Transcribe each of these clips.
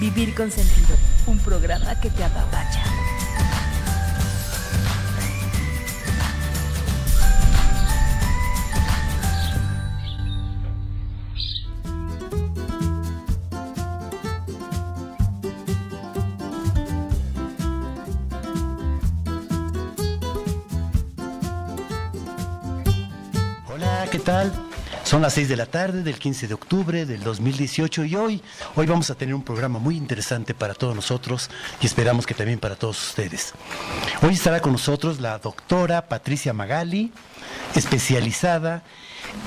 Vivir con Sentido, un programa que te apapacha. Hola, ¿qué tal? Son las 6 de la tarde del 15 de octubre del 2018 y hoy vamos a tener un programa muy interesante para todos nosotros y esperamos que también para todos ustedes. Hoy estará con nosotros la doctora Patricia Magali, especializada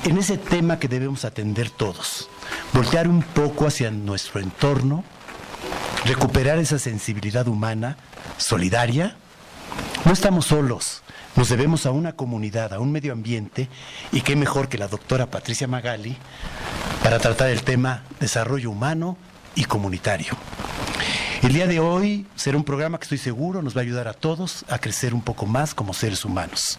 en ese tema que debemos atender todos, voltear un poco hacia nuestro entorno, recuperar esa sensibilidad humana, solidaria. No estamos solos. Nos debemos a una comunidad, a un medio ambiente, y qué mejor que la doctora Patricia Magali para tratar el tema desarrollo humano y comunitario. El día de hoy será un programa que estoy seguro nos va a ayudar a todos a crecer un poco más como seres humanos.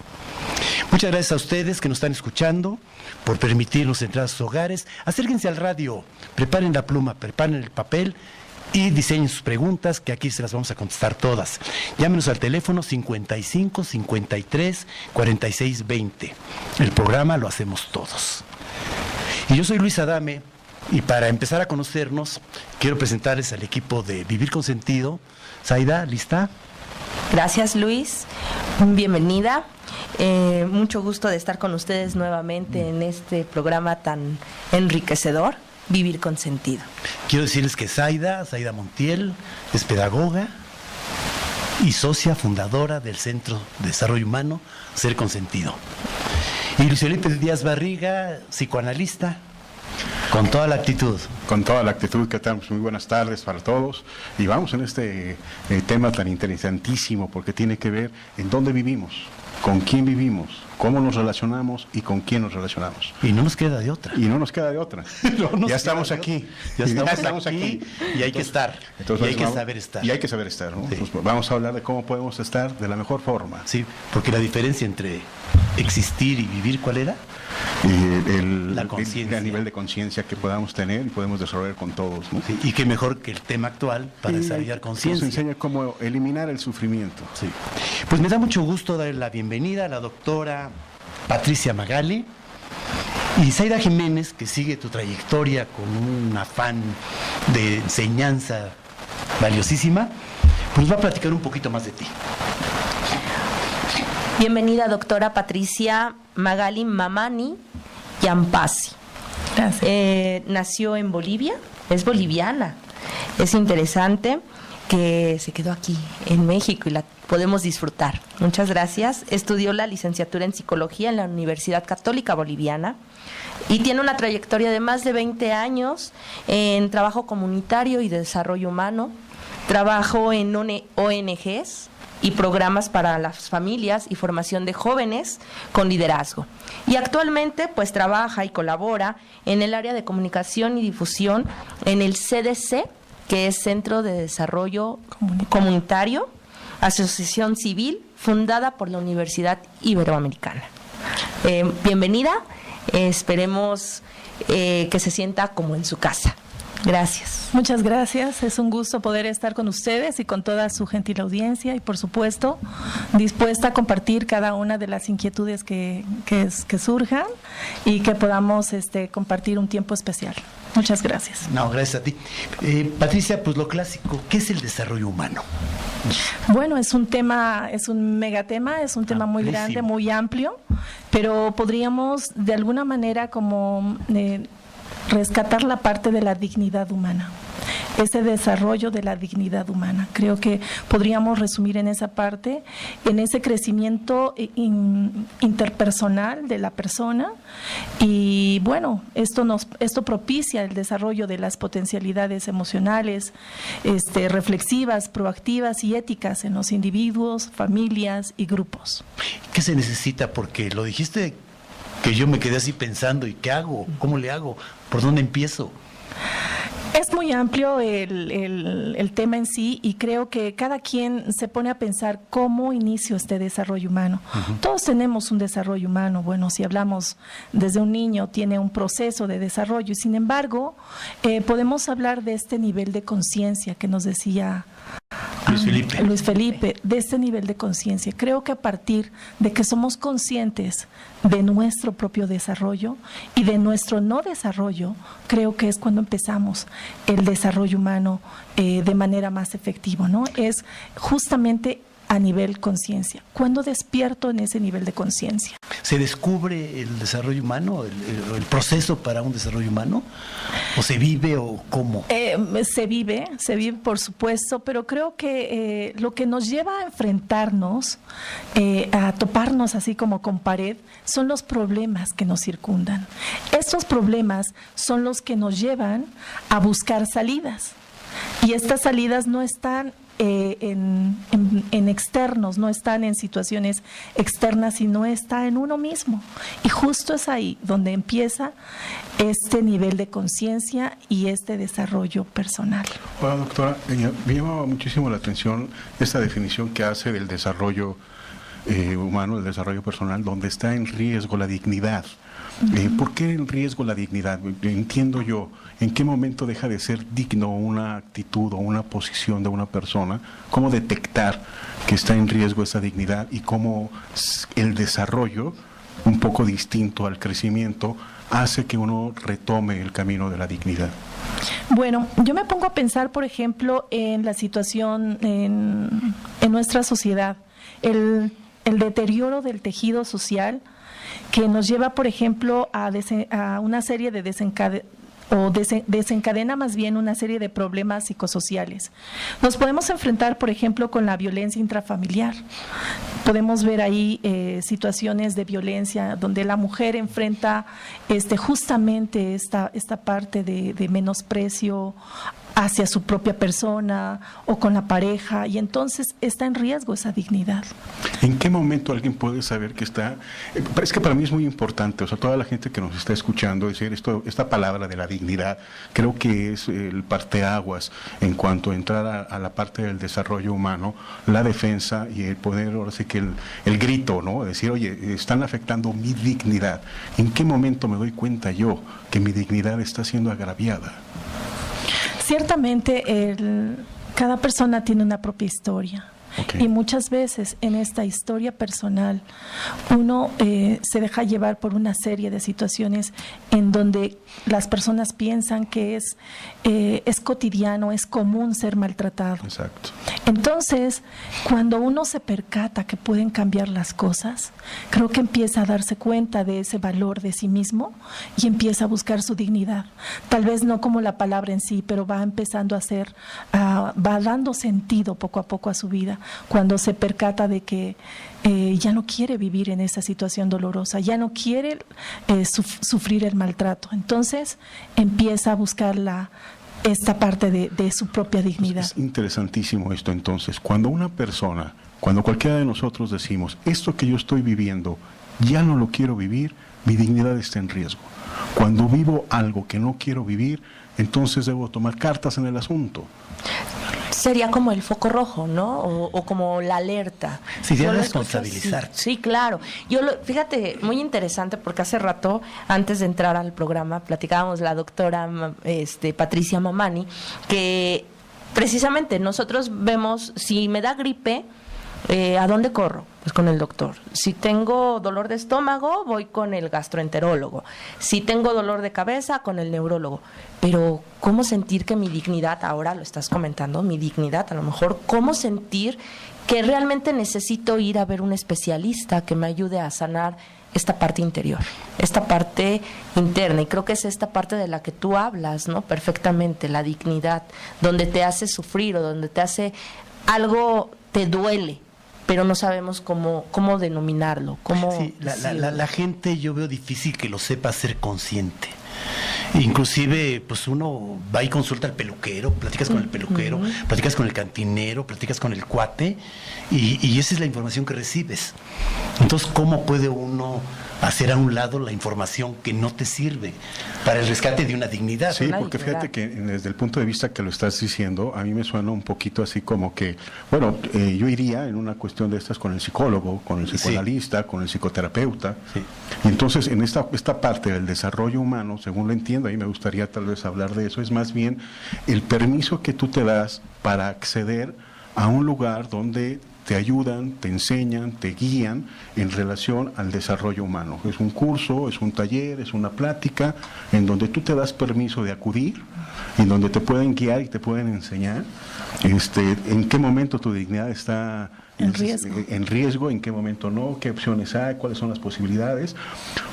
Muchas gracias a ustedes que nos están escuchando por permitirnos entrar a sus hogares. Acérquense al radio, preparen la pluma, preparen el papel y diseñen sus preguntas, que aquí se las vamos a contestar todas. Llámenos al teléfono 55 53 46 20. El programa lo hacemos todos. Y yo soy Luis Adame, y para empezar a conocernos, quiero presentarles al equipo de Vivir con Sentido. Zaida, ¿lista? Gracias, Luis. Bienvenida. Mucho gusto de estar con ustedes nuevamente en este programa tan enriquecedor. Vivir con Sentido. Quiero decirles que Zaida Montiel es pedagoga y socia fundadora del Centro de Desarrollo Humano Ser con Sentido. Y Luis Felipe Díaz Barriga, psicoanalista, con toda la actitud. Con toda la actitud, que tenemos. Muy buenas tardes para todos. Y vamos en este tema tan interesantísimo, porque tiene que ver en dónde vivimos, con quién vivimos, cómo nos relacionamos y con quién nos relacionamos. Y no nos queda de otra. Ya estamos aquí. Ya estamos aquí. Y hay que estar. Entonces, y hay que saber estar. Y hay que saber estar, ¿no? Sí. Entonces, vamos a hablar de cómo podemos estar de la mejor forma. Sí, porque la diferencia entre existir y vivir, ¿cuál era? La conciencia. El nivel de conciencia que podamos tener y podemos desarrollar con todos, ¿no? Sí, y qué mejor que el tema actual para desarrollar conciencia. Nos enseña cómo eliminar el sufrimiento. Sí. Pues me da mucho gusto darle la bienvenida a la doctora Patricia Magali y Zaida Jiménez, que sigue tu trayectoria con un afán de enseñanza valiosísima, pues nos va a platicar un poquito más de ti. Bienvenida, doctora Patricia Magali Mamani Yampasi. Gracias. Nació en Bolivia, es boliviana. Es interesante que se quedó aquí en México y la podemos disfrutar. Muchas gracias. Estudió la licenciatura en psicología en la Universidad Católica Boliviana y tiene una trayectoria de más de 20 años en trabajo comunitario y de desarrollo humano. Trabajo en ONGs y programas para las familias y formación de jóvenes con liderazgo. Y actualmente pues trabaja y colabora en el área de comunicación y difusión en el CDC, que es Centro de Desarrollo Comunitario, asociación civil fundada por la Universidad Iberoamericana. Bienvenida, esperemos que se sienta como en su casa. Gracias. Muchas gracias, es un gusto poder estar con ustedes y con toda su gentil audiencia y por supuesto dispuesta a compartir cada una de las inquietudes que surjan y que podamos compartir un tiempo especial. Muchas gracias. No, gracias a ti. Patricia, pues lo clásico, ¿qué es el desarrollo humano? Bueno, es un megatema, es un tema muy grande, muy amplio, pero podríamos de alguna manera como rescatar la parte de la dignidad humana, ese desarrollo de la dignidad humana. Creo que podríamos resumir en esa parte, en ese crecimiento interpersonal de la persona y bueno, esto propicia el desarrollo de las potencialidades emocionales, reflexivas, proactivas y éticas en los individuos, familias y grupos. ¿Qué se necesita? Porque lo dijiste que yo me quedé así pensando, ¿y qué hago? ¿Cómo le hago? ¿Por dónde empiezo? Es muy amplio el tema en sí, y creo que cada quien se pone a pensar cómo inicio este desarrollo humano. Todos tenemos un desarrollo humano. Bueno, si hablamos desde un niño, tiene un proceso de desarrollo, y sin embargo, podemos hablar de este nivel de conciencia que nos decía Luis Felipe, de este nivel de conciencia. Creo que a partir de que somos conscientes de nuestro propio desarrollo y de nuestro no desarrollo, creo que es cuando empezamos el desarrollo humano de manera más efectiva, ¿no? Es justamente a nivel conciencia. ¿Cuándo despierto en ese nivel de conciencia? ¿Se descubre el desarrollo humano, el proceso para un desarrollo humano? ¿O se vive o cómo? Se vive por supuesto, pero creo que lo que nos lleva a enfrentarnos, a toparnos así como con pared, son los problemas que nos circundan. Estos problemas son los que nos llevan a buscar salidas. Y estas salidas no están en externos, no están en situaciones externas, sino está en uno mismo. Y justo es ahí donde empieza este nivel de conciencia y este desarrollo personal. Hola, doctora, me llamaba muchísimo la atención esta definición que hace del desarrollo humano, el desarrollo personal, donde está en riesgo la dignidad. ¿Por qué en riesgo la dignidad? Entiendo yo, ¿en qué momento deja de ser digno una actitud o una posición de una persona? ¿Cómo detectar que está en riesgo esa dignidad y cómo el desarrollo, un poco distinto al crecimiento, hace que uno retome el camino de la dignidad? Bueno, yo me pongo a pensar, por ejemplo, en la situación en nuestra sociedad, el deterioro del tejido social, que nos lleva, por ejemplo, a una serie de desencadena más bien una serie de problemas psicosociales. Nos podemos enfrentar, por ejemplo, con la violencia intrafamiliar. Podemos ver ahí situaciones de violencia donde la mujer enfrenta justamente esta parte de menosprecio hacia su propia persona o con la pareja, y entonces está en riesgo esa dignidad. ¿En qué momento alguien puede saber que está? Es que para mí es muy importante, o sea, toda la gente que nos está escuchando, decir esta palabra de la dignidad, creo que es el parteaguas en cuanto a entrar a la parte del desarrollo humano, la defensa y el poder, ahora sí que el grito, ¿no? Decir, oye, están afectando mi dignidad. ¿En qué momento me doy cuenta yo que mi dignidad está siendo agraviada? Ciertamente, cada persona tiene una propia historia. Okay. Y muchas veces en esta historia personal uno se deja llevar por una serie de situaciones en donde las personas piensan que es cotidiano, es común ser maltratado. Exacto. Entonces, cuando uno se percata que pueden cambiar las cosas, creo que empieza a darse cuenta de ese valor de sí mismo y empieza a buscar su dignidad. Tal vez no como la palabra en sí, pero va empezando a va dando sentido poco a poco a su vida, cuando se percata de que ya no quiere vivir en esa situación dolorosa, ya no quiere sufrir el maltrato. Entonces empieza a buscar esta parte de su propia dignidad. Es interesantísimo esto entonces. Cuando cualquiera de nosotros decimos, esto que yo estoy viviendo, ya no lo quiero vivir, mi dignidad está en riesgo. Cuando vivo algo que no quiero vivir, entonces debo tomar cartas en el asunto. Sería como el foco rojo, ¿no? O como la alerta. Sería responsabilizar. Sí, claro. Fíjate, muy interesante, porque hace rato, antes de entrar al programa, platicábamos la doctora Patricia Mamani, que precisamente nosotros vemos, si me da gripe, ¿a dónde corro? Pues con el doctor. Si tengo dolor de estómago, voy con el gastroenterólogo. Si tengo dolor de cabeza, con el neurólogo. Pero ¿cómo sentir que mi dignidad, ahora lo estás comentando, mi dignidad, a lo mejor, cómo sentir que realmente necesito ir a ver un especialista que me ayude a sanar esta parte interior, esta parte interna? Y creo que es esta parte de la que tú hablas, ¿no? Perfectamente, la dignidad, donde te hace sufrir o donde te hace algo, te duele, pero no sabemos cómo denominarlo. Sí, la gente, yo veo difícil que lo sepa ser consciente. Inclusive, pues uno va y consulta al peluquero, platicas con el peluquero, platicas con el cantinero, platicas con el cuate, y esa es la información que recibes. Entonces, ¿cómo puede uno hacer a un lado la información que no te sirve para el rescate de una dignidad. Sí, porque fíjate que desde el punto de vista que lo estás diciendo, a mí me suena un poquito así como que, bueno, yo iría en una cuestión de estas con el psicólogo, con el psicoanalista, con el psicoterapeuta. Sí. Y entonces, en esta parte del desarrollo humano, según lo entiendo, ahí me gustaría tal vez hablar de eso, es más bien el permiso que tú te das para acceder a un lugar donde te ayudan, te enseñan, te guían en relación al desarrollo humano. Es un curso, es un taller, es una plática en donde tú te das permiso de acudir, en donde te pueden guiar y te pueden enseñar en qué momento tu dignidad está en riesgo, en qué momento no, qué opciones hay, cuáles son las posibilidades,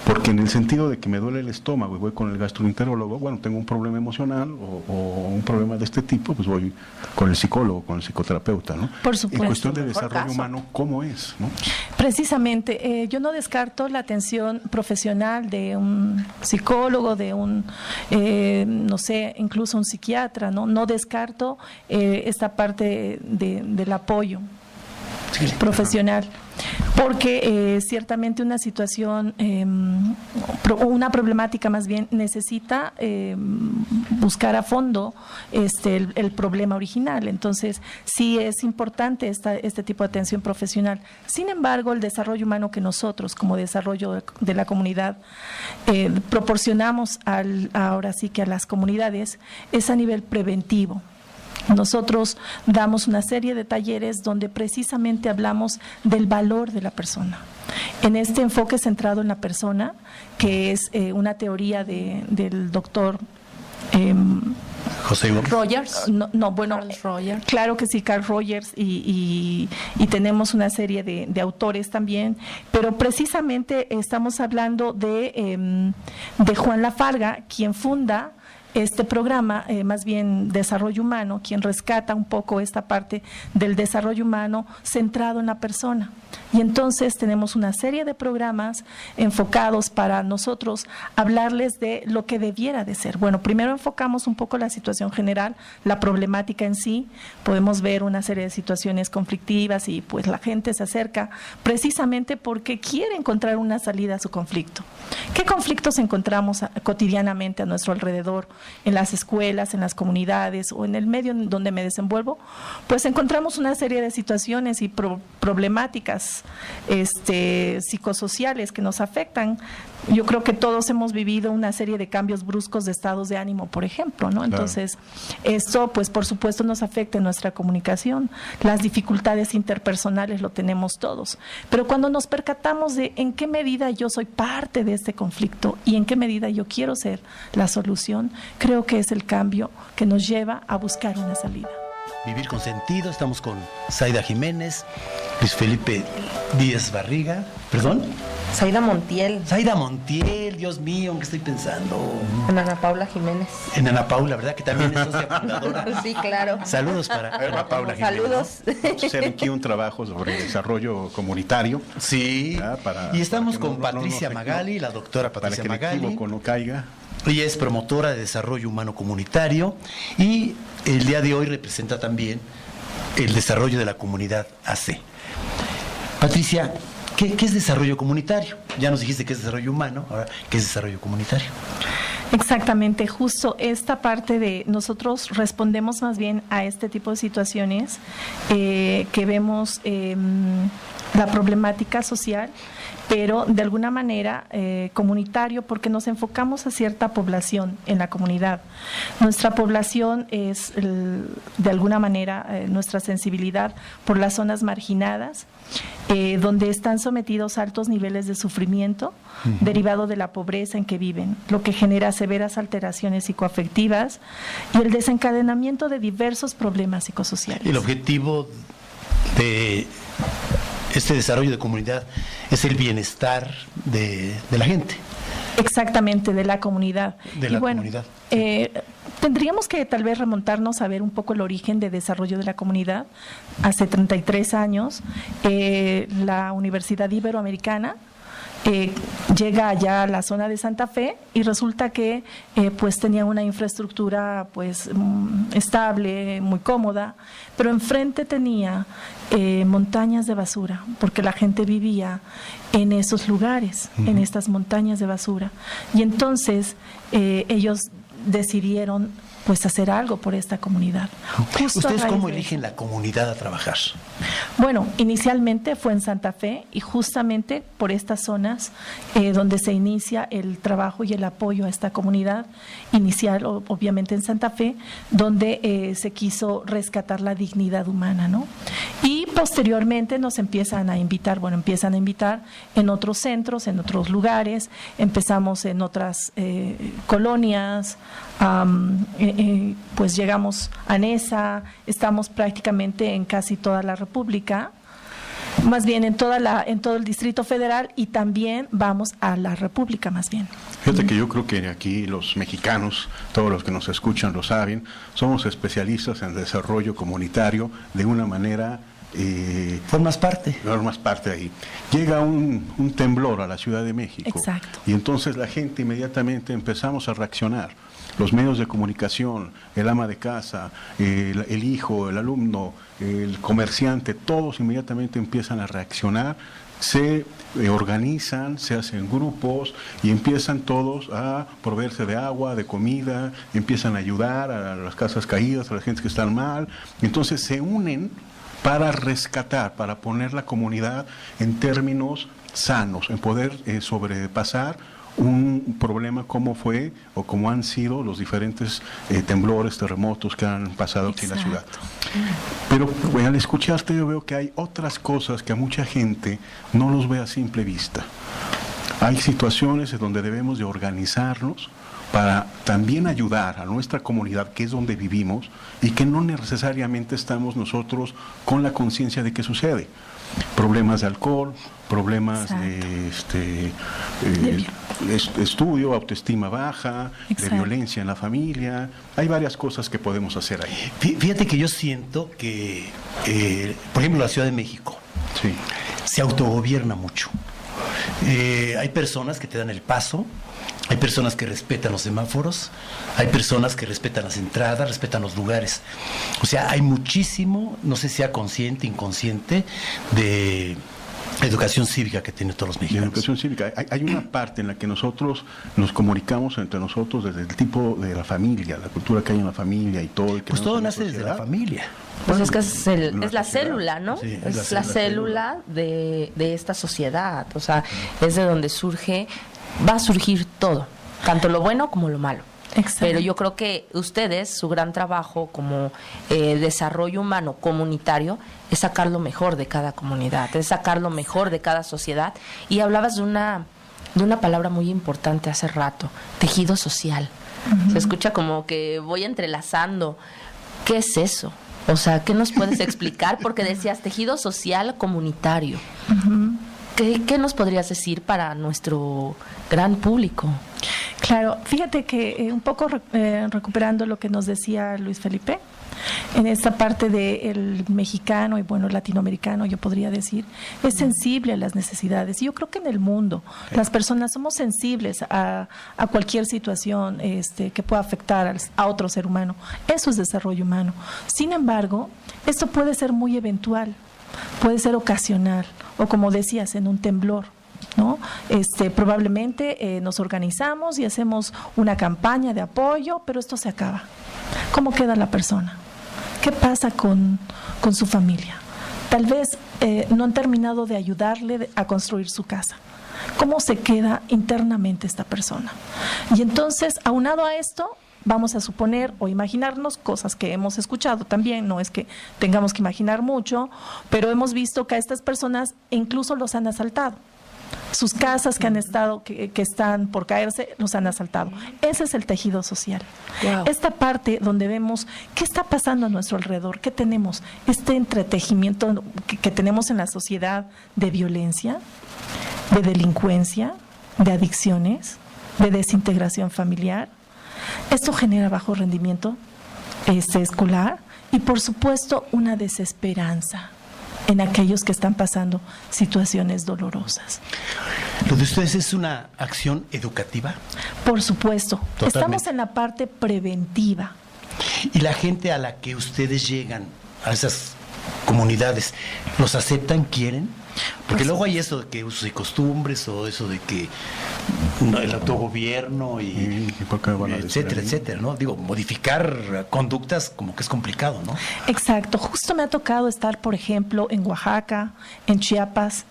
porque en el sentido de que me duele el estómago y voy con el gastroenterólogo, bueno, tengo un problema emocional o un problema de este tipo, pues voy con el psicólogo, con el psicoterapeuta, ¿no? Por supuesto. En cuestión de desarrollo humano, ¿cómo es, no? Precisamente, yo no descarto la atención profesional de un psicólogo, de un, no sé, incluso un psiquiatra, ¿no? No descarto esta parte del apoyo profesional, porque ciertamente una situación, una problemática más bien necesita buscar a fondo el problema original. Entonces, sí es importante este tipo de atención profesional. Sin embargo, el desarrollo humano que nosotros, como desarrollo de la comunidad, proporcionamos ahora sí que a las comunidades, es a nivel preventivo. Nosotros damos una serie de talleres donde precisamente hablamos del valor de la persona. En este enfoque centrado en la persona, que es una teoría del doctor José Rogers. Rogers. Claro que sí, Carl Rogers, y tenemos una serie de autores también, pero precisamente estamos hablando de Juan Lafarga, quien funda este programa, más bien desarrollo humano, quien rescata un poco esta parte del desarrollo humano centrado en la persona. Y entonces tenemos una serie de programas enfocados para nosotros hablarles de lo que debiera de ser. Bueno, primero enfocamos un poco la situación general, la problemática en sí. Podemos ver una serie de situaciones conflictivas y pues la gente se acerca precisamente porque quiere encontrar una salida a su conflicto. ¿Qué conflictos encontramos cotidianamente a nuestro alrededor? En las escuelas, en las comunidades o en el medio en donde me desenvuelvo, pues encontramos una serie de situaciones y problemáticas psicosociales que nos afectan. Yo creo que todos hemos vivido una serie de cambios bruscos de estados de ánimo, por ejemplo, ¿no? Entonces, esto, pues, por supuesto, nos afecta en nuestra comunicación. Las dificultades interpersonales lo tenemos todos. Pero cuando nos percatamos de en qué medida yo soy parte de este conflicto y en qué medida yo quiero ser la solución, creo que es el cambio que nos lleva a buscar una salida. Vivir con sentido, estamos con Zaida Jiménez, Luis Felipe Díaz Barriga, ¿perdón? Zaida Montiel. Zaida Montiel, Dios mío, ¿en qué estoy pensando? En Ana Paula Jiménez. En Ana Paula, ¿verdad? Que también es socia fundadora. Sí, claro. Saludos para Ana Paula Jiménez. Saludos. Vamos a hacer aquí un trabajo sobre desarrollo comunitario. Sí, y estamos con Patricia Magali, la doctora Patricia Magali. Para que el equívoco no caiga. Ella es promotora de desarrollo humano comunitario y el día de hoy representa también el desarrollo de la comunidad AC. Patricia, ¿qué es desarrollo comunitario? Ya nos dijiste que es desarrollo humano, ahora, ¿qué es desarrollo comunitario? Exactamente, justo esta parte de nosotros respondemos más bien a este tipo de situaciones que vemos la problemática social, pero de alguna manera comunitario, porque nos enfocamos a cierta población en la comunidad. Nuestra población es, de alguna manera, nuestra sensibilidad por las zonas marginadas, donde están sometidos a altos niveles de sufrimiento derivado de la pobreza en que viven, lo que genera severas alteraciones psicoafectivas y el desencadenamiento de diversos problemas psicosociales. El objetivo de este desarrollo de comunidad es el bienestar de la gente. Exactamente, de la comunidad. De la comunidad. Tendríamos que tal vez remontarnos a ver un poco el origen de desarrollo de la comunidad. Hace 33 años, la Universidad Iberoamericana llega allá a la zona de Santa Fe y resulta que pues tenía una infraestructura pues estable, muy cómoda, pero enfrente tenía montañas de basura, porque la gente vivía en esos lugares, en estas montañas de basura. Y entonces ellos decidieron pues hacer algo por esta comunidad. ¿Ustedes cómo eligen la comunidad a trabajar? Bueno, inicialmente fue en Santa Fe y justamente por estas zonas donde se inicia el trabajo y el apoyo a esta comunidad inicial, obviamente en Santa Fe, donde se quiso rescatar la dignidad humana, ¿no? Y posteriormente nos empiezan a invitar en otros centros, en otros lugares, empezamos en otras colonias, pues llegamos a Nesa, estamos prácticamente en casi toda la República, más bien en todo el Distrito Federal, y también vamos a la República más bien. Fíjate que yo creo que aquí los mexicanos, todos los que nos escuchan lo saben, somos especialistas en desarrollo comunitario de una manera... Formas parte ahí. Llega un temblor a la Ciudad de México. Exacto. Y entonces la gente inmediatamente empezamos a reaccionar. Los medios de comunicación, el ama de casa, el hijo, el alumno, el comerciante, todos inmediatamente empiezan a reaccionar, se organizan, se hacen grupos y empiezan todos a proveerse de agua, de comida, empiezan a ayudar a las casas caídas, a la gente que está mal. Entonces se unen para rescatar, para poner la comunidad en términos sanos, en poder sobrepasar un problema como fue o como han sido los diferentes temblores, terremotos que han pasado aquí en la ciudad. Pero al escucharte yo veo que hay otras cosas que a mucha gente no los ve a simple vista. Hay situaciones en donde debemos de organizarnos para también ayudar a nuestra comunidad, que es donde vivimos, y que no necesariamente estamos nosotros con la conciencia de qué sucede. Problemas de alcohol, problemas de estudio, autoestima baja, de violencia en la familia. Hay varias cosas que podemos hacer ahí. Fíjate que yo siento que, por ejemplo, la Ciudad de México se autogobierna mucho. Hay personas que te dan el paso, hay personas que respetan los semáforos, hay personas que respetan las entradas, respetan los lugares. O sea, hay muchísimo, no sé si sea consciente, inconsciente, de educación cívica que tienen todos los mexicanos. Educación cívica. Hay una parte en la que nosotros nos comunicamos entre nosotros desde el tipo de la familia, la cultura que hay en la familia y todo. Pues todo nace desde la familia. Pues es que es la célula, ¿no? Sí, es la célula de esta sociedad. O sea, es de donde va a surgir todo, tanto lo bueno como lo malo. Exacto. Pero yo creo que ustedes, su gran trabajo como desarrollo humano comunitario, es sacar lo mejor de cada comunidad, es sacar lo mejor de cada sociedad. Y hablabas de una palabra muy importante hace rato, tejido social. Se escucha como que voy entrelazando. ¿Qué es eso? O sea, ¿qué nos puedes explicar? Porque decías tejido social comunitario. ¿Qué nos podrías decir para nuestro gran público? Claro, fíjate que un poco recuperando lo que nos decía Luis Felipe, en esta parte del mexicano y bueno, latinoamericano, yo podría decir, es sensible a las necesidades. Y yo creo que en el mundo las personas somos sensibles a cualquier situación que pueda afectar a otro ser humano. Eso es desarrollo humano. Sin embargo, esto puede ser muy eventual, puede ser ocasional, o como decías, en un temblor, ¿no? Probablemente nos organizamos y hacemos una campaña de apoyo, pero esto se acaba. ¿Cómo queda la persona? ¿Qué pasa con su familia? Tal vez no han terminado de ayudarle a construir su casa. ¿Cómo se queda internamente esta persona? Y entonces, aunado a esto, vamos a suponer o imaginarnos cosas que hemos escuchado también, no es que tengamos que imaginar mucho, pero hemos visto que a estas personas incluso los han asaltado. Sus casas que han estado, que están por caerse, los han asaltado. Ese es el tejido social. Wow. Esta parte donde vemos qué está pasando a nuestro alrededor, qué tenemos, este entretejimiento que tenemos en la sociedad de violencia, de delincuencia, de adicciones, de desintegración familiar. Esto genera bajo rendimiento escolar y, por supuesto, una desesperanza en aquellos que están pasando situaciones dolorosas. ¿Lo de ustedes es una acción educativa? Por supuesto. Totalmente. Estamos en la parte preventiva. ¿Y la gente a la que ustedes llegan, a esas comunidades, los aceptan, quieren? Porque luego hay eso de que usos y costumbres, o eso de que el autogobierno y ¿por qué van a decir etcétera, ahí? etcétera, ¿no? Digo, modificar conductas como que es complicado, ¿no? Exacto. Justo me ha tocado estar, por ejemplo, en Oaxaca, en Chiapas,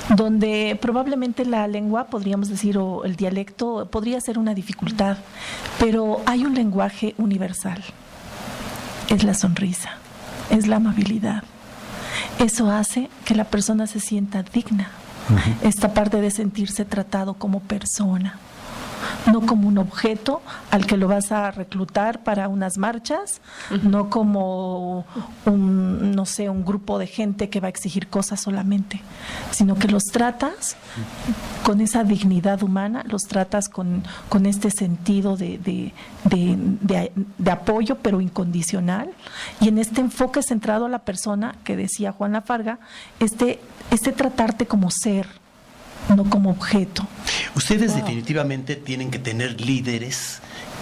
donde probablemente la lengua, podríamos decir, o el dialecto podría ser una dificultad, pero hay un lenguaje universal. Es la sonrisa, es la amabilidad. Eso hace que la persona se sienta digna. Esta parte de sentirse tratado como persona, no como un objeto al que lo vas a reclutar para unas marchas, no como un grupo de gente que va a exigir cosas solamente, sino que los tratas con esa dignidad humana, los tratas con este sentido de apoyo, pero incondicional, y en este enfoque centrado a la persona que decía Juan Lafarga, este tratarte como ser, no como objeto. Ustedes definitivamente tienen que tener líderes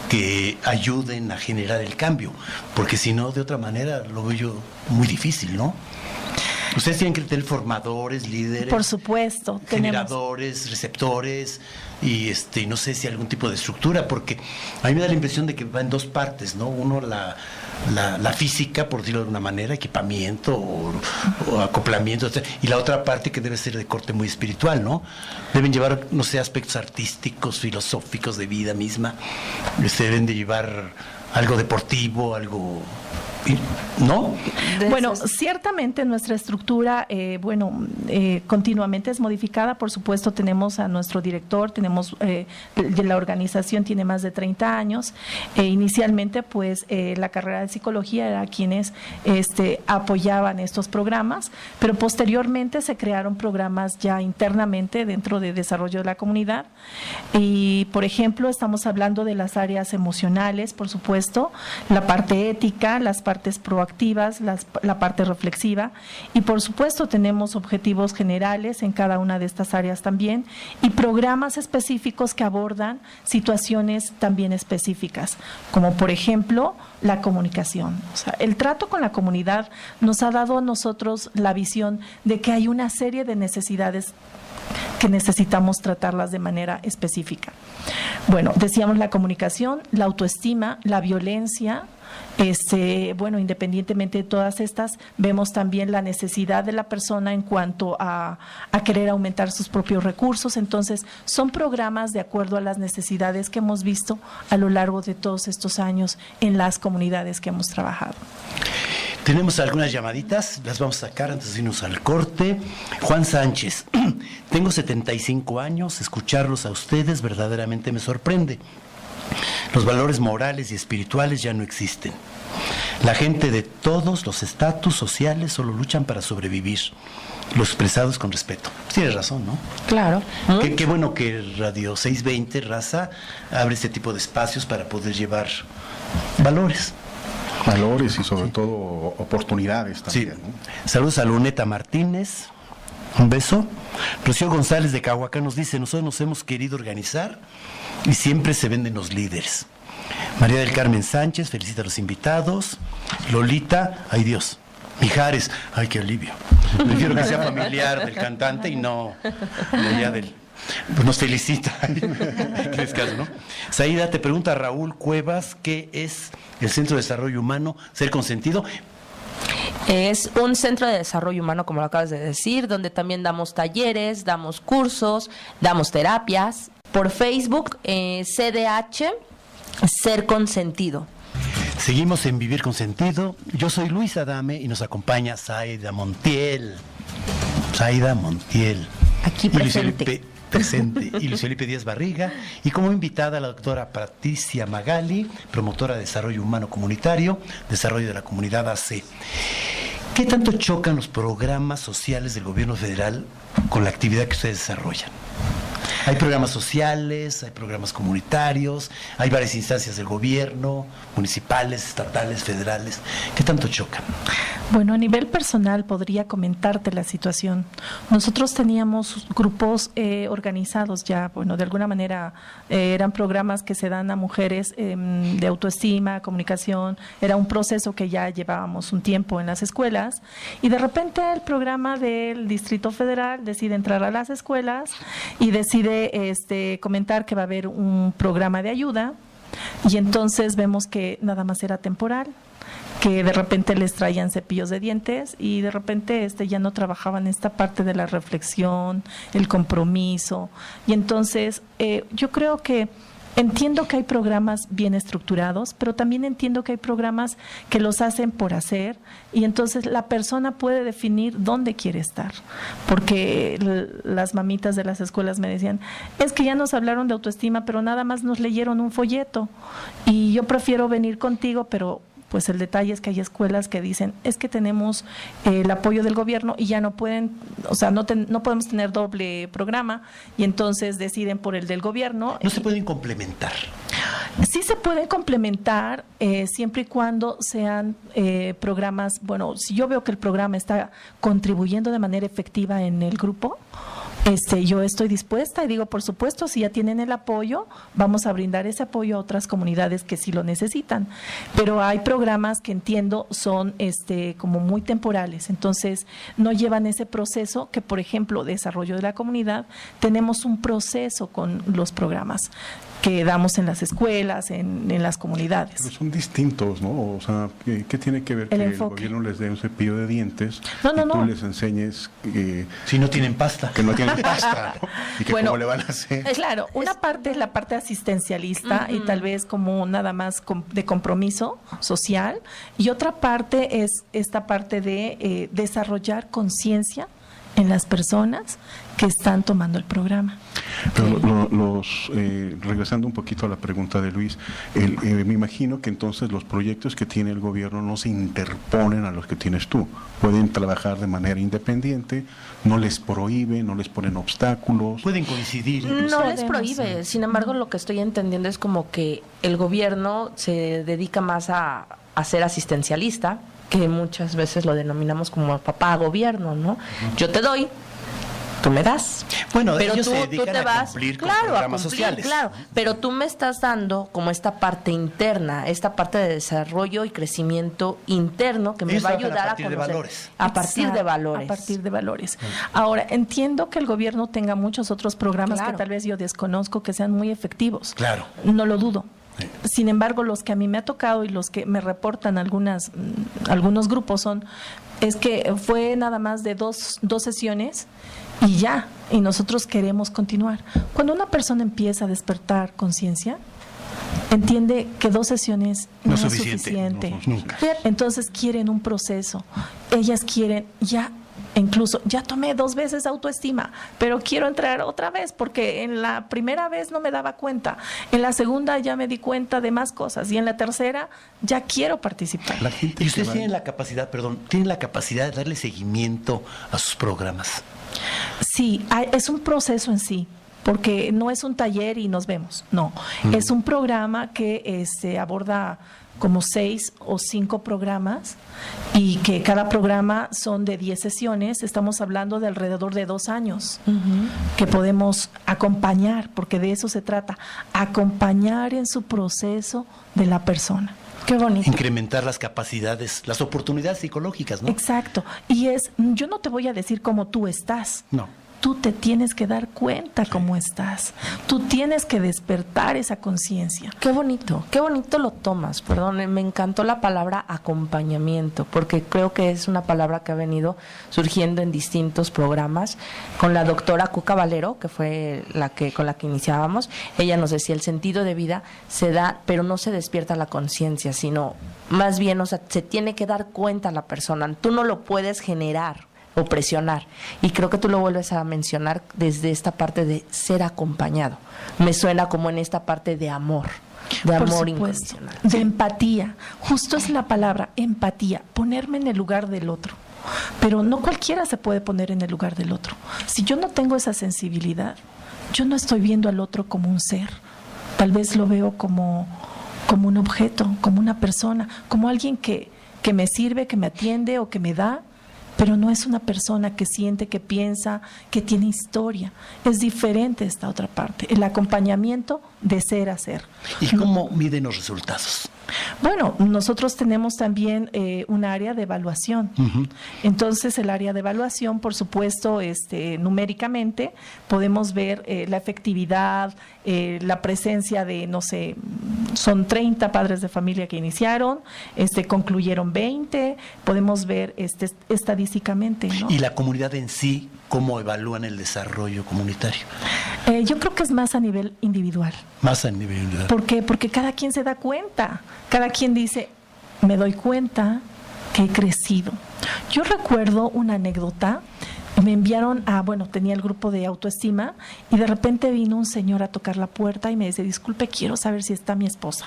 que ayuden a generar el cambio, porque si no, de otra manera lo veo yo muy difícil, ¿no? Ustedes tienen que tener formadores, líderes. Por supuesto. Generadores, receptores y no sé si algún tipo de estructura, porque a mí me da la impresión de que va en dos partes, ¿no? Uno, la física, por decirlo de alguna manera, equipamiento o acoplamiento, etc. Y la otra parte que debe ser de corte muy espiritual, ¿no? Deben llevar, no sé, aspectos artísticos, filosóficos, de vida misma. Deben de llevar algo deportivo, algo... ¿No? Bueno, ciertamente nuestra estructura, continuamente es modificada. Por supuesto, tenemos a nuestro director, tenemos la organización tiene más de 30 años. Inicialmente, pues, la carrera de psicología era quienes apoyaban estos programas, pero posteriormente se crearon programas ya internamente dentro de desarrollo de la comunidad. Y, por ejemplo, estamos hablando de las áreas emocionales, por supuesto, la parte ética, las partes proactivas, la parte reflexiva, y por supuesto tenemos objetivos generales en cada una de estas áreas también, y programas específicos que abordan situaciones también específicas, como por ejemplo la comunicación. O sea, el trato con la comunidad nos ha dado a nosotros la visión de que hay una serie de necesidades que necesitamos tratarlas de manera específica. Bueno, decíamos la comunicación, la autoestima, la violencia. Independientemente de todas estas, vemos también la necesidad de la persona en cuanto a querer aumentar sus propios recursos. Entonces, son programas de acuerdo a las necesidades que hemos visto a lo largo de todos estos años en las comunidades que hemos trabajado. Tenemos algunas llamaditas, las vamos a sacar antes de irnos al corte. Juan Sánchez, tengo 75 años, escucharlos a ustedes verdaderamente me sorprende. Los valores morales y espirituales ya no existen. La gente de todos los estatus sociales solo luchan para sobrevivir, los expresados con respeto. Tienes razón, ¿no? Claro. Qué bueno que Radio 620, Raza, abre este tipo de espacios para poder llevar valores. Valores y sobre todo oportunidades también, Sí. ¿no? Saludos a Luneta Martínez. Un beso. Rocío González de Cahuacán nos dice, nosotros nos hemos querido organizar y siempre se venden los líderes. María del Carmen Sánchez, felicita a los invitados. Lolita, ay Dios. Mijares, ay qué alivio. Prefiero que sea familiar del cantante y no ya del... Pues nos felicita. ¿Qué es caso, no? Saída, te pregunta Raúl Cuevas, ¿qué es el Centro de Desarrollo Humano Ser Consentido? Es un centro de desarrollo humano, como lo acabas de decir, donde también damos talleres, damos cursos, damos terapias. Por Facebook, CDH, Ser Consentido. Seguimos en Vivir con Sentido. Yo soy Luis Adame y nos acompaña Saida Montiel. Saida Montiel. Aquí presente. Y Luis Felipe Díaz Barriga, y como invitada la doctora Patricia Magali, promotora de Desarrollo Humano Comunitario, Desarrollo de la Comunidad AC. ¿Qué tanto chocan los programas sociales del gobierno federal con la actividad que ustedes desarrollan? Hay programas sociales, hay programas comunitarios, hay varias instancias del gobierno, municipales, estatales, federales. ¿Qué tanto chocan? Bueno, a nivel personal podría comentarte la situación. Nosotros teníamos grupos organizados ya, bueno, de alguna manera eran programas que se dan a mujeres de autoestima, comunicación, era un proceso que ya llevábamos un tiempo en las escuelas y de repente el programa del Distrito Federal decide entrar a las escuelas y decide comentar que va a haber un programa de ayuda y entonces vemos que nada más era temporal, que de repente les traían cepillos de dientes y de repente ya no trabajaban esta parte de la reflexión, el compromiso. Y entonces yo creo que entiendo que hay programas bien estructurados, pero también entiendo que hay programas que los hacen por hacer y entonces la persona puede definir dónde quiere estar. Porque las mamitas de las escuelas me decían, es que ya nos hablaron de autoestima, pero nada más nos leyeron un folleto y yo prefiero venir contigo, pero pues el detalle es que hay escuelas que dicen, es que tenemos el apoyo del gobierno y ya no pueden, o sea, no podemos tener doble programa y entonces deciden por el del gobierno. ¿No se pueden complementar? Sí se pueden complementar siempre y cuando sean programas, bueno, si yo veo que el programa está contribuyendo de manera efectiva en el grupo, yo estoy dispuesta y digo, por supuesto, si ya tienen el apoyo, vamos a brindar ese apoyo a otras comunidades que sí lo necesitan. Pero hay programas que entiendo son como muy temporales, entonces no llevan ese proceso que, por ejemplo, desarrollo de la comunidad, tenemos un proceso con los programas que damos en las escuelas, en las comunidades. Pero son distintos, ¿no? O sea, ¿qué tiene que ver que el gobierno les dé un cepillo de dientes y tú les enseñes si no tienen pasta? Que no tienen pasta, ¿no? Y que cómo le van a hacer. Claro, una parte es la parte asistencialista y tal vez como nada más de compromiso social y otra parte es esta parte de desarrollar conciencia en las personas que están tomando el programa. Pero regresando un poquito a la pregunta de Luis, me imagino que entonces los proyectos que tiene el gobierno no se interponen a los que tienes tú, pueden trabajar de manera independiente, no les prohíbe, no les ponen obstáculos. Pueden coincidir. No les prohíbe, sin embargo lo que estoy entendiendo es como que el gobierno se dedica más a ser asistencialista, que muchas veces lo denominamos como papá gobierno, ¿no? Yo te doy, tú me das. Bueno, pero ellos tú se dedican te vas, a cumplir con claro, programas sociales. Claro, pero tú me estás dando como esta parte interna, esta parte de desarrollo y crecimiento interno que me va a ayudar a conocer. A partir de valores. A partir de valores. Ahora, entiendo que el gobierno tenga muchos otros programas que tal vez yo desconozco que sean muy efectivos. Claro. No lo dudo. Sin embargo, los que a mí me ha tocado y los que me reportan algunos grupos es que fue nada más de dos sesiones y ya, y nosotros queremos continuar. Cuando una persona empieza a despertar conciencia, entiende que 2 sesiones no es suficiente. No, nunca. Entonces quieren un proceso. Ellas quieren ya. Incluso ya tomé 2 veces autoestima, pero quiero entrar otra vez porque en la primera vez no me daba cuenta, en la segunda ya me di cuenta de más cosas y en la tercera ya quiero participar. ¿Y ustedes tienen la capacidad de darle seguimiento a sus programas? Sí, es un proceso en sí. Porque no es un taller y nos vemos, no. Es un programa que aborda como 6 o 5 programas y que cada programa son de 10 sesiones. Estamos hablando de alrededor de 2 años que podemos acompañar, porque de eso se trata, acompañar en su proceso de la persona. Qué bonito. Incrementar las capacidades, las oportunidades psicológicas, ¿no? Exacto. Y yo no te voy a decir cómo tú estás. No. Tú te tienes que dar cuenta cómo estás. Tú tienes que despertar esa conciencia. Qué bonito lo tomas. Perdón, me encantó la palabra acompañamiento, porque creo que es una palabra que ha venido surgiendo en distintos programas. Con la doctora Cuca Valero, que fue con la que iniciábamos, ella nos decía, el sentido de vida se da, pero no se despierta la conciencia, sino más bien, se tiene que dar cuenta la persona. Tú no lo puedes generar o presionar, y creo que tú lo vuelves a mencionar desde esta parte de ser acompañado. Me suena como en esta parte de amor incondicional, de empatía. Justo es la palabra, empatía, ponerme en el lugar del otro. Pero no cualquiera se puede poner en el lugar del otro. Si yo no tengo esa sensibilidad, yo no estoy viendo al otro como un ser. Tal vez lo veo como un objeto, como una persona, como alguien que que me sirve, que me atiende o que me da, pero no es una persona que siente, que piensa, que tiene historia. Es diferente esta otra parte, el acompañamiento de ser a ser. ¿Y cómo miden los resultados? Bueno, nosotros tenemos también un área de evaluación. Entonces, el área de evaluación, por supuesto, numéricamente, podemos ver la efectividad, la presencia de, no sé, son 30 padres de familia que iniciaron, concluyeron 20, podemos ver estadísticamente, ¿no? ¿Y la comunidad en sí, cómo evalúan el desarrollo comunitario? Yo creo que es más a nivel individual. Más a nivel individual. ¿Por qué? Porque cada quien se da cuenta, cada quien dice, me doy cuenta que he crecido. Yo recuerdo una anécdota, me enviaron tenía el grupo de autoestima y de repente vino un señor a tocar la puerta y me dice, disculpe, quiero saber si está mi esposa,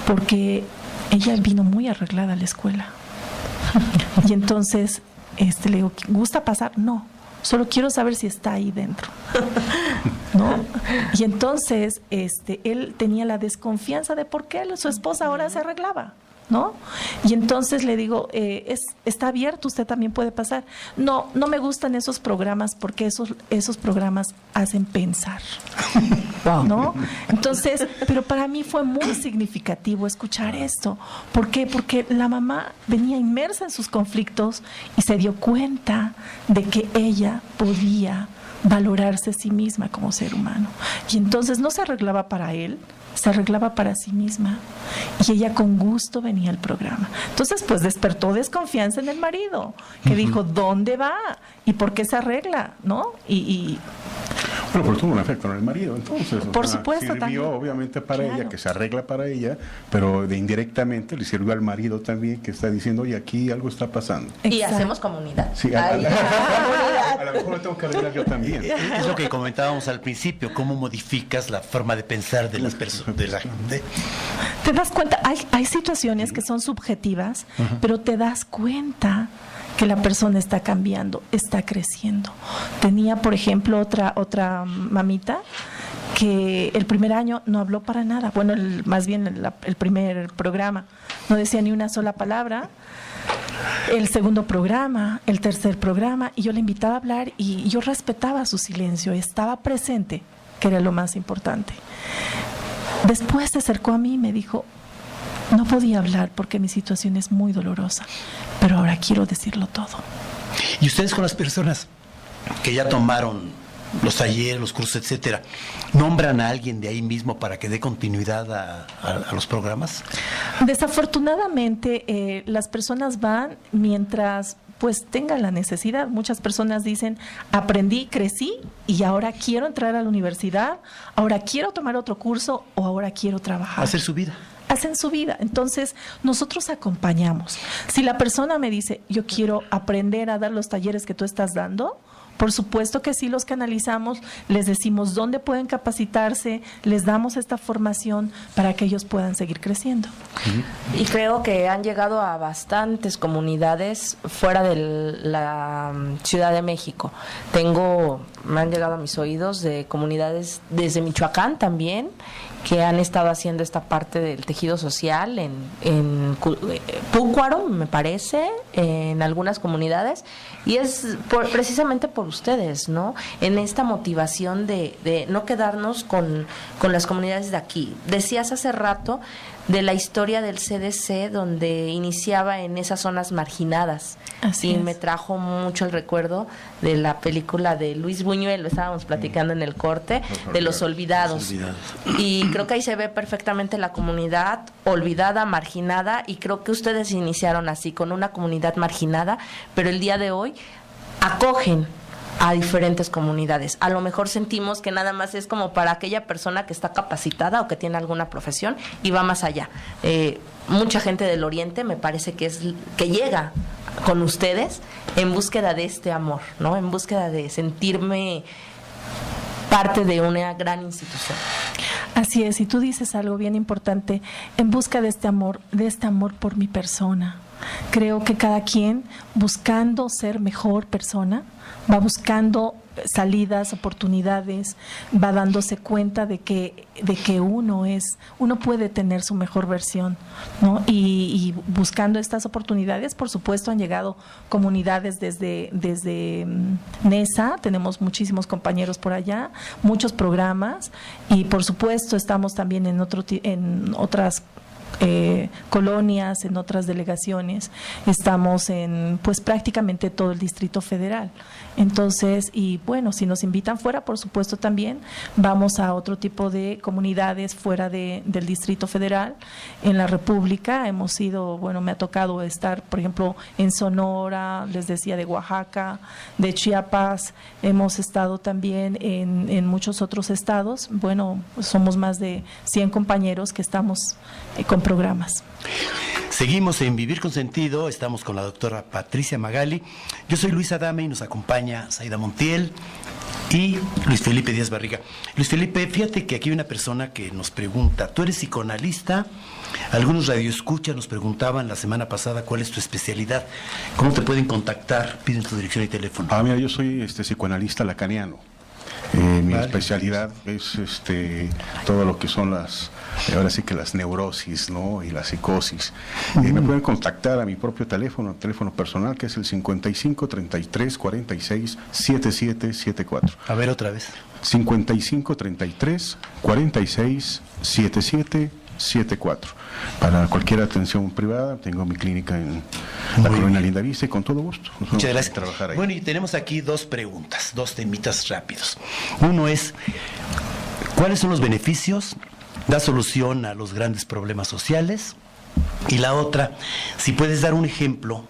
porque ella vino muy arreglada a la escuela. Y entonces le digo, ¿gusta pasar? No. Solo quiero saber si está ahí dentro, ¿no? Y entonces él tenía la desconfianza de por qué su esposa ahora se arreglaba, ¿no? Y entonces le digo, está abierto, usted también puede pasar. No me gustan esos programas porque esos programas hacen pensar, ¿no? Entonces, pero para mí fue muy significativo escuchar esto. ¿Por qué? Porque la mamá venía inmersa en sus conflictos y se dio cuenta de que ella podía valorarse a sí misma como ser humano. Y entonces no se arreglaba para él, se arreglaba para sí misma. Y ella con gusto venía al programa. Entonces, pues despertó desconfianza en el marido, que dijo, ¿dónde va? ¿Y por qué se arregla? ¿No? Bueno, pero tuvo un efecto en el marido, entonces. Por supuesto, sirvió también. Obviamente para Claro. ella, que se arregla para ella, pero indirectamente le sirvió al marido también, que está diciendo, oye, aquí algo está pasando. Y Exacto. hacemos comunidad. Sí, a lo mejor me tengo que arreglar yo también. Es lo que comentábamos al principio, cómo modificas la forma de pensar de las personas, de la gente. Te das cuenta, hay situaciones que son subjetivas, pero te das cuenta que la persona está cambiando, está creciendo. Tenía, por ejemplo, otra mamita que el primer año no habló para nada. Bueno, más bien el primer programa no decía ni una sola palabra. El segundo programa, el tercer programa, y yo le invitaba a hablar y yo respetaba su silencio, estaba presente, que era lo más importante. Después se acercó a mí y me dijo, no podía hablar porque mi situación es muy dolorosa, pero ahora quiero decirlo todo. Y ustedes con las personas que ya tomaron los talleres, los cursos, etcétera, ¿nombran a alguien de ahí mismo para que dé continuidad a los programas? Desafortunadamente, las personas van mientras pues tengan la necesidad. Muchas personas dicen, aprendí, crecí y ahora quiero entrar a la universidad, ahora quiero tomar otro curso o ahora quiero trabajar. Hacer su vida. Hacen su vida. Entonces, nosotros acompañamos. Si la persona me dice, yo quiero aprender a dar los talleres que tú estás dando, por supuesto que sí los canalizamos, les decimos dónde pueden capacitarse, les damos esta formación para que ellos puedan seguir creciendo. Y creo que han llegado a bastantes comunidades fuera de la Ciudad de México. Me han llegado a mis oídos de comunidades desde Michoacán también, que han estado haciendo esta parte del tejido social en Púcuaro, me parece, en algunas comunidades, y es precisamente por ustedes, ¿no? En esta motivación de no quedarnos con las comunidades de aquí. Decías hace rato de la historia del CDC, donde iniciaba en esas zonas marginadas. Así y es. me trajo mucho el recuerdo de la película de Luis Buñuel, lo estábamos platicando en el corte, de Los Olvidados. Y creo que ahí se ve perfectamente la comunidad olvidada, marginada, y creo que ustedes iniciaron así, con una comunidad marginada, pero el día de hoy acogen a diferentes comunidades. A lo mejor sentimos que nada más es como para aquella persona que está capacitada o que tiene alguna profesión y va más allá. Mucha gente del Oriente me parece que llega con ustedes en búsqueda de este amor, ¿no? En búsqueda de sentirme parte de una gran institución. Así es, y tú dices algo bien importante, en busca de este amor por mi persona. Creo que cada quien, buscando ser mejor persona, va buscando salidas, oportunidades, va dándose cuenta de que uno puede tener su mejor versión, ¿no? Y buscando estas oportunidades, por supuesto, han llegado comunidades desde NESA, tenemos muchísimos compañeros por allá, muchos programas, y por supuesto estamos también en otras colonias, en otras delegaciones, estamos en pues prácticamente todo el Distrito Federal. Entonces, y bueno, si nos invitan fuera, por supuesto también vamos a otro tipo de comunidades fuera del Distrito Federal. En la República hemos ido, bueno, me ha tocado estar, por ejemplo, en Sonora, les decía, de Oaxaca, de Chiapas, hemos estado también en muchos otros estados. Bueno, pues somos más de 100 compañeros que estamos con programas. Seguimos en Vivir con Sentido, estamos con la doctora Patricia Magali. Yo soy Luis Adame y nos acompaña Zaida Montiel y Luis Felipe Díaz Barriga. Luis Felipe, fíjate que aquí hay una persona que nos pregunta, tú eres psicoanalista, algunos radioescuchas nos preguntaban la semana pasada cuál es tu especialidad, cómo te pueden contactar, piden tu dirección y teléfono. Mira, yo soy psicoanalista lacaniano. Mi especialidad es todo lo que son ahora sí que las neurosis, ¿no? Y la psicosis. Me pueden contactar a mi propio teléfono personal, que es el 55 33 46 77 74. A ver otra vez. 55 33 46 77 74. Para cualquier atención privada, tengo mi clínica en la colonia Lindavista y con todo gusto. Muchas gracias. Trabajar ahí. Bueno, y tenemos aquí dos preguntas, dos temitas rápidos. Uno es, ¿cuáles son los beneficios? ¿Da solución a los grandes problemas sociales? Y la otra, si puedes dar un ejemplo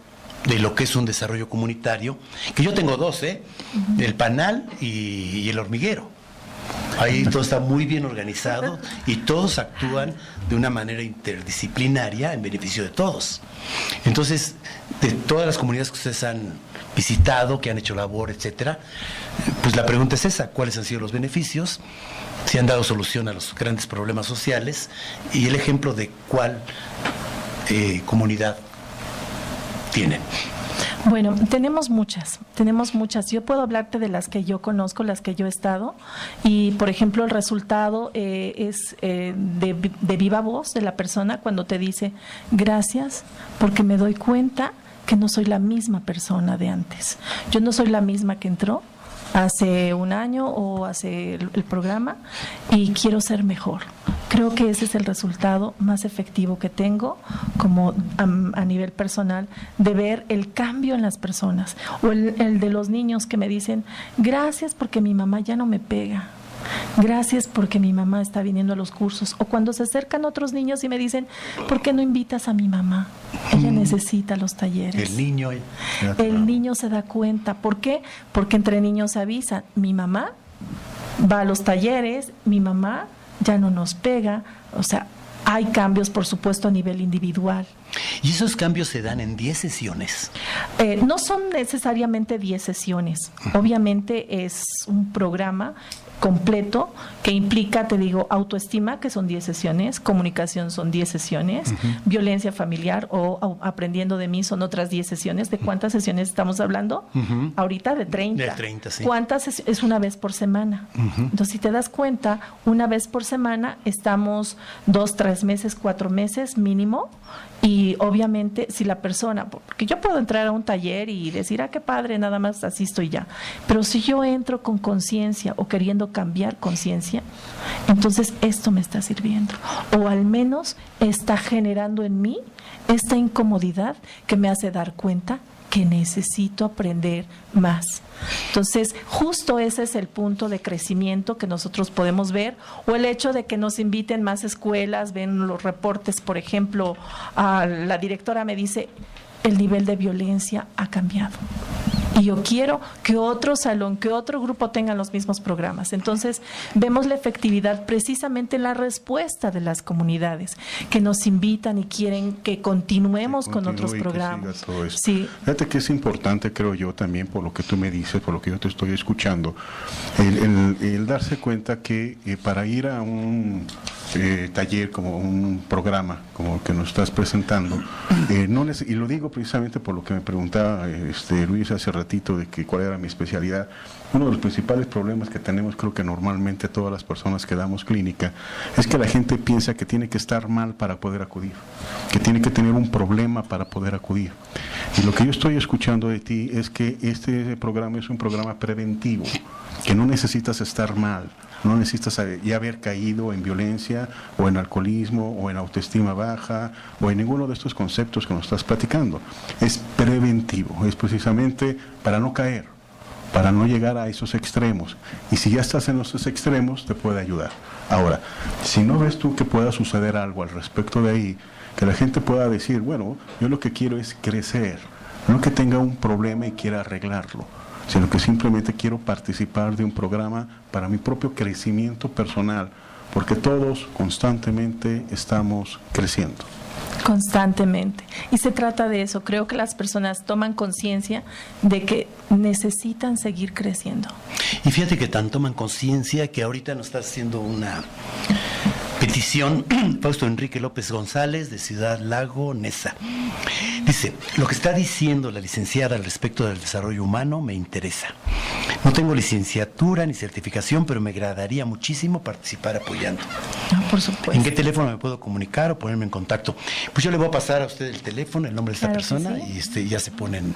de lo que es un desarrollo comunitario, que yo tengo dos, el panal y el hormiguero. Ahí todo está muy bien organizado y todos actúan de una manera interdisciplinaria en beneficio de todos. Entonces, de todas las comunidades que ustedes han visitado, que han hecho labor, etcétera, pues la pregunta es esa: ¿cuáles han sido los beneficios? Si han dado solución a los grandes problemas sociales, y el ejemplo de cuál comunidad tienen. Bueno, tenemos muchas. Yo puedo hablarte de las que yo conozco, las que yo he estado, y por ejemplo el resultado es de viva voz de la persona cuando te dice: gracias, porque me doy cuenta que no soy la misma persona de antes. Yo no soy la misma que entró hace un año o hace el programa, y quiero ser mejor. Creo que ese es el resultado más efectivo que tengo como a nivel personal, de ver el cambio en las personas. O el de los niños que me dicen: gracias porque mi mamá ya no me pega. Gracias porque mi mamá está viniendo a los cursos. O cuando se acercan otros niños y me dicen: ¿por qué no invitas a mi mamá? Ella necesita los talleres. El niño se da cuenta. ¿Por qué? Porque entre niños se avisan: mi mamá va a los talleres, mi mamá ya no nos pega. O sea, hay cambios, por supuesto, a nivel individual. ¿Y esos cambios se dan en 10 sesiones? No son necesariamente 10 sesiones. Obviamente es un programa completo que implica, te digo, autoestima, que son 10 sesiones, comunicación son 10 sesiones, violencia familiar o aprendiendo de mí son otras 10 sesiones. ¿De cuántas sesiones estamos hablando? Ahorita de 30. De 30, sí. ¿Cuántas es una vez por semana? Entonces, si te das cuenta, una vez por semana estamos 2, 3 meses, 4 meses mínimo. Y obviamente si la persona, porque yo puedo entrar a un taller y decir: qué padre, nada más asisto y ya, pero si yo entro con conciencia o queriendo cambiar conciencia, entonces esto me está sirviendo, o al menos está generando en mí esta incomodidad que me hace dar cuenta que necesito aprender más. Entonces, justo ese es el punto de crecimiento que nosotros podemos ver, o el hecho de que nos inviten más escuelas. Ven los reportes, por ejemplo, la directora me dice: el nivel de violencia ha cambiado. Y yo quiero que otro salón, que otro grupo tengan los mismos programas. Entonces, vemos la efectividad precisamente en la respuesta de las comunidades, que nos invitan y quieren que continuemos con otros programas. Sí. Fíjate que es importante, creo yo, también por lo que tú me dices, por lo que yo te estoy escuchando, el darse cuenta que para ir a un taller, como un programa, como el que nos estás presentando, y lo digo precisamente por lo que me preguntaba Luis hace ratito de que cuál era mi especialidad. Uno de los principales problemas que tenemos, creo que normalmente todas las personas que damos clínica, es que la gente piensa que tiene que estar mal para poder acudir, que tiene que tener un problema para poder acudir. Y lo que yo estoy escuchando de ti es que este programa es un programa preventivo, que no necesitas estar mal, no necesitas ya haber caído en violencia o en alcoholismo o en autoestima baja o en ninguno de estos conceptos que nos estás platicando. Es preventivo, es precisamente para no caer, para no llegar a esos extremos. Y si ya estás en esos extremos, te puede ayudar. Ahora, si no ves tú que pueda suceder algo al respecto de ahí, que la gente pueda decir, bueno, yo lo que quiero es crecer, no que tenga un problema y quiera arreglarlo, sino que simplemente quiero participar de un programa para mi propio crecimiento personal, porque todos constantemente estamos creciendo. Constantemente. Y se trata de eso. Creo que las personas toman conciencia de que necesitan seguir creciendo. Y fíjate que tan toman conciencia que ahorita nos está haciendo una petición Fausto Enrique López González, de Ciudad Lago, Nesa. Dice, lo que está diciendo la licenciada al respecto del desarrollo humano me interesa. No tengo licenciatura ni certificación, pero me agradaría muchísimo participar apoyando. Por supuesto. ¿En qué teléfono me puedo comunicar o ponerme en contacto? Pues yo le voy a pasar a usted el teléfono, el nombre de esta persona, y ya se ponen...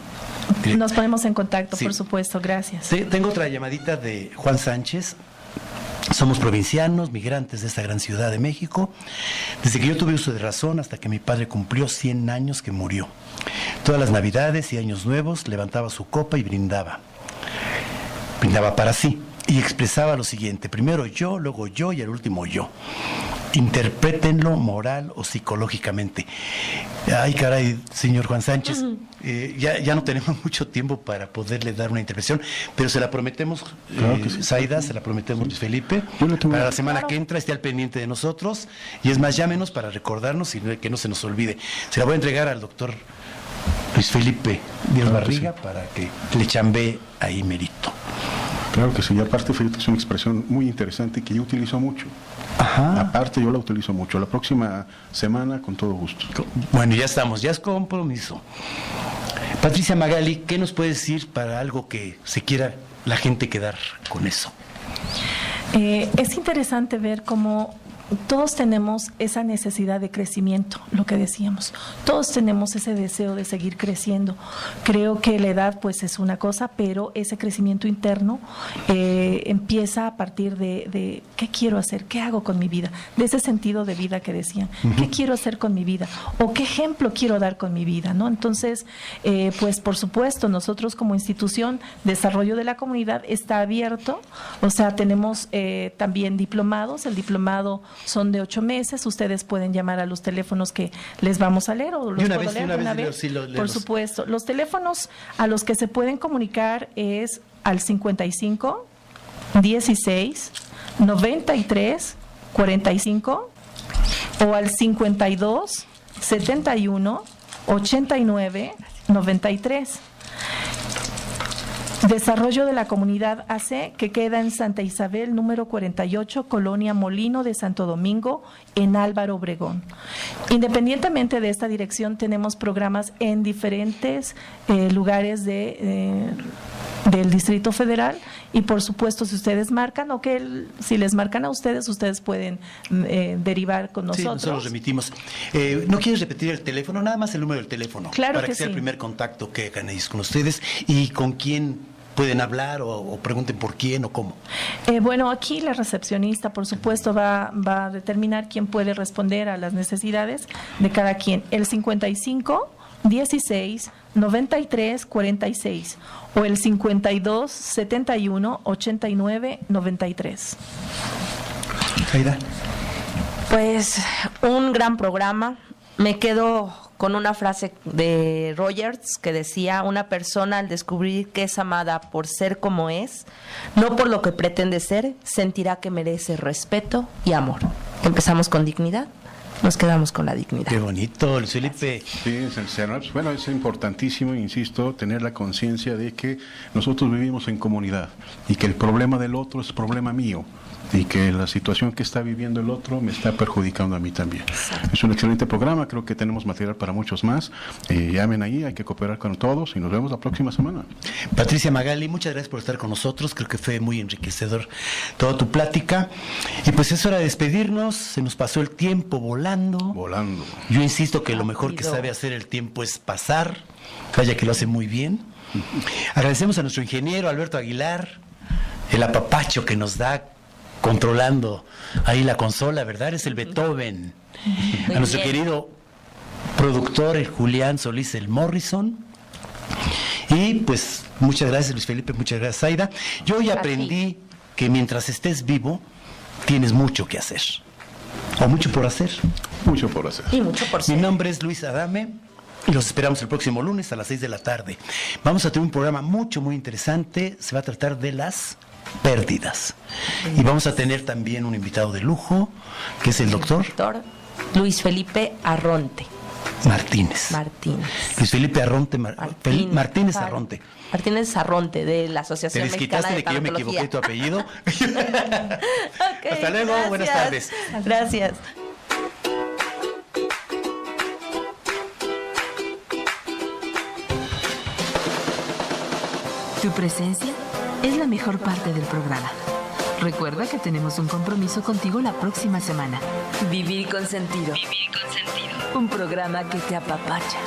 Nos ponemos en contacto, sí. Por supuesto, gracias. Sí, tengo otra llamadita de Juan Sánchez. Somos provincianos, migrantes de esta gran ciudad de México. Desde que yo tuve uso de razón hasta que mi padre cumplió 100 años que murió. Todas las Navidades y Años Nuevos levantaba su copa y brindaba. Brindaba para sí y expresaba lo siguiente: primero yo, luego yo y al último yo. Interprétenlo moral o psicológicamente. Ay, caray, señor Juan Sánchez, ya no tenemos mucho tiempo para poderle dar una intervención, pero se la prometemos, claro que sí. Zaida, se la prometemos, Luis Felipe, para la semana que entra esté al pendiente de nosotros, y es más, llámenos para recordarnos y que no se nos olvide. Se la voy a entregar al doctor Luis Felipe Díaz Barriga para que le chambee ahí mérito. Claro que sí, y aparte, fíjate, es una expresión muy interesante que yo utilizo mucho. Ajá. Aparte, yo la utilizo mucho. La próxima semana, con todo gusto. Bueno, ya estamos, ya es compromiso. Patricia Magali, ¿qué nos puede decir para algo que se quiera la gente quedar con eso? Es interesante ver cómo todos tenemos esa necesidad de crecimiento, lo que decíamos. Todos tenemos ese deseo de seguir creciendo. Creo que la edad pues es una cosa, pero ese crecimiento interno empieza a partir de ¿qué quiero hacer? ¿Qué hago con mi vida? De ese sentido de vida que decían. ¿Qué quiero hacer con mi vida? ¿O qué ejemplo quiero dar con mi vida? ¿No? Entonces, pues por supuesto, nosotros como institución, Desarrollo de la Comunidad está abierto. O sea, tenemos también diplomados. El diplomado son de 8 meses. Ustedes pueden llamar a los teléfonos que les vamos a leer o los puedo leer una vez. Por supuesto. Los teléfonos a los que se pueden comunicar es al 55 16 93 45 o al 52 71 89 93. Desarrollo de la Comunidad AC, que queda en Santa Isabel, número 48, Colonia Molino de Santo Domingo, en Álvaro Obregón. Independientemente de esta dirección, tenemos programas en diferentes lugares del Distrito Federal, y por supuesto, si ustedes marcan o si les marcan a ustedes, ustedes pueden derivar con nosotros. Sí, nosotros remitimos. ¿No quieres repetir el teléfono? Nada más el número del teléfono. Claro para que sí. sea el primer contacto que ganéis con ustedes y con quién pueden hablar o pregunten por quién o cómo. Bueno, aquí la recepcionista, por supuesto, va a determinar quién puede responder a las necesidades de cada quien. El 55 16 93 46 o el 52 71 89 93. Aida. Pues un gran programa. Me quedo con una frase de Rogers que decía: una persona al descubrir que es amada por ser como es, no por lo que pretende ser, sentirá que merece respeto y amor. Empezamos con dignidad, nos quedamos con la dignidad. Qué bonito, Luis Felipe. Sí, bueno, es importantísimo, insisto, tener la conciencia de que nosotros vivimos en comunidad y que el problema del otro es problema mío. y que la situación que está viviendo el otro me está perjudicando a mí también. Es un excelente programa, creo que tenemos material para muchos más. Llamen ahí, hay que cooperar con todos y nos vemos la próxima semana. Patricia Magali, muchas gracias por estar con nosotros, creo que fue muy enriquecedor toda tu plática. Y pues es hora de despedirnos, se nos pasó el tiempo volando. Volando. Yo insisto que lo mejor que sabe hacer el tiempo es pasar, vaya que lo hace muy bien. Agradecemos a nuestro ingeniero Alberto Aguilar, el apapacho que nos da controlando ahí la consola, ¿verdad? Es el Beethoven. A nuestro querido productor, el Julián Solís, el Morrison. Y pues muchas gracias, Luis Felipe, muchas gracias, Aida. Yo hoy aprendí que mientras estés vivo, tienes mucho que hacer. O mucho por hacer. Mucho por hacer. Y mucho por ser. Mi nombre es Luis Adame y los esperamos el próximo lunes a las 6 de la tarde. Vamos a tener un programa muy interesante. Se va a tratar de las pérdidas. Y vamos a tener también un invitado de lujo, que es el doctor Luis Felipe Arronte Martínez. Luis Felipe Arronte Martínez Arronte. Martínez Arronte, de la Asociación Te Mexicana de que yo me equivoqué tu apellido. Okay, hasta luego, gracias. buenas tardes. Gracias. Tu presencia es la mejor parte del programa. Recuerda que tenemos un compromiso contigo la próxima semana. Vivir con sentido. Vivir con sentido. Un programa que te apapacha.